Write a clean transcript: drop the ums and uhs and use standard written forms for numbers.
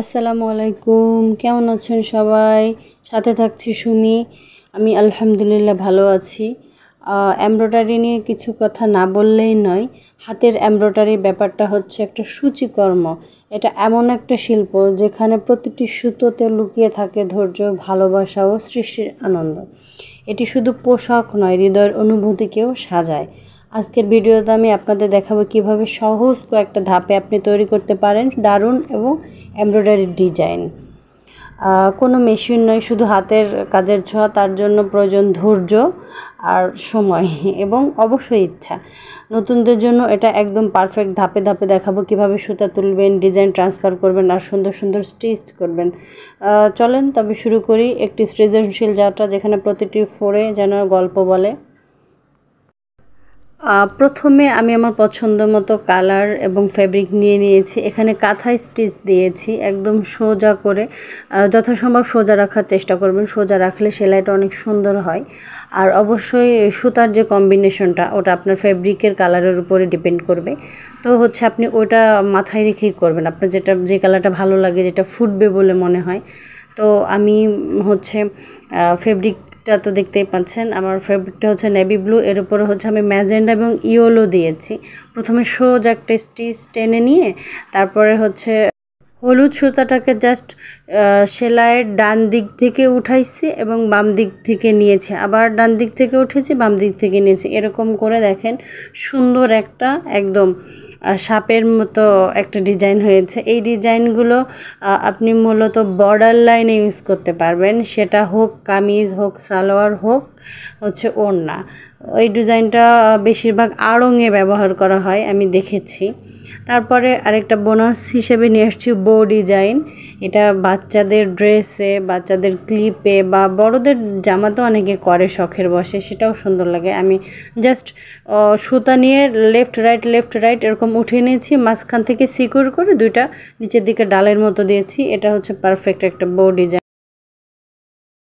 আসসালামু আলাইকুম, কেমন আছেন সবাই? সাথে থাকছি সুমি। আমি আলহামদুলিল্লাহ ভালো আছি। এমব্রয়ডারি নিয়ে কিছু কথা না বললেই নয়। হাতের এমব্রয়ডারি ব্যাপারটা হচ্ছে একটা সূচিকর্ম। এটা এমন একটা শিল্প যেখানে প্রতিটি সুতোতে লুকিয়ে থাকে ধৈর্য, ভালোবাসা ও সৃষ্টির আনন্দ। এটি শুধু পোশাক নয়, হৃদয়ের অনুভূতিকেও সাজায়। আজকের ভিডিওতে আমি আপনাদের দেখাবো কিভাবে সহজ কয়েকটা ধাপে আপনি তৈরি করতে পারেন দারুণ এবং এমব্রয়ডারি ডিজাইন। কোনো মেশিন নয়, শুধু হাতের কাজের ছোঁয়া। তার জন্য প্রয়োজন ধৈর্য আর সময় এবং অবশ্যই ইচ্ছা। নতুনদের জন্য এটা একদম পারফেক্ট। ধাপে ধাপে দেখাবো কিভাবে সুতা তুলবেন, ডিজাইন ট্রান্সফার করবেন আর সুন্দর সুন্দর স্টিচ করবেন। চলেন তবে শুরু করি একটি সৃজনশীল যাত্রা, যেখানে প্রতিটি ফোরে যেন গল্প বলে। প্রথমে আমি আমার পছন্দ মতো কালার এবং ফ্যাব্রিক নিয়ে নিয়েছি। এখানে কাঁথায় স্টিচ দিয়েছি একদম সোজা করে। যথাসম্ভব সোজা রাখার চেষ্টা করবেন, সোজা রাখলে সেলাইটা অনেক সুন্দর হয়। আর অবশ্যই সুতার যে কম্বিনেশনটা, ওটা আপনার ফ্যাব্রিকের কালারের উপরে ডিপেন্ড করবে। তো হচ্ছে আপনি ওটা মাথায় রেখেই করবেন, আপনার যে কালারটা ভালো লাগে, যেটা ফুটবে বলে মনে হয়। তো আমি হচ্ছে ফেব্রিকটা তো দেখতেই পাচ্ছেন, আমার ফেব্রিকটা হচ্ছে নেভি ব্লু, এর উপরে হচ্ছে আমি ম্যাজেন্ডা এবং ইয়েলো দিয়েছি। প্রথমে সোজা একটা স্টিচ টেনে নিয়ে তারপরে হচ্ছে হলুদ সুতাটাকে জাস্ট সেলাইয়ের ডান দিক থেকে উঠাইছি এবং বাম দিক থেকে নিয়েছি, আবার ডান দিক থেকে উঠেছি, বাম দিক থেকে নিয়েছি। এরকম করে দেখেন সুন্দর একটা একদম সাপের মতো একটা ডিজাইন হয়েছে। এই ডিজাইনগুলো আপনি মূলত বর্ডার লাইনে ইউজ করতে পারবেন, সেটা হোক কামিজ, হোক সালোয়ার, হোক হচ্ছে ওড়না। ওই ডিজাইনটা বেশিরভাগ আড়ঙে ব্যবহার করা হয়, আমি দেখেছি। তারপরে আরেকটা বোনাস হিসেবে নিয়ে আসছি বো ডিজাইন। এটা বাচ্চাদের ড্রেসে, বাচ্চাদের ক্লিপে বা বড়দের জামাতেও অনেকে করে শখের বসে, সেটাও সুন্দর লাগে। আমি জাস্ট সুতা নিয়ে লেফট রাইট এরকম উঠিয়ে নিয়েছি, মাঝখান থেকে সিকিউর করে দুইটা নিচের দিকে ডালের মতো দিয়েছি। এটা হচ্ছে পারফেক্ট একটা বো ডিজাইন।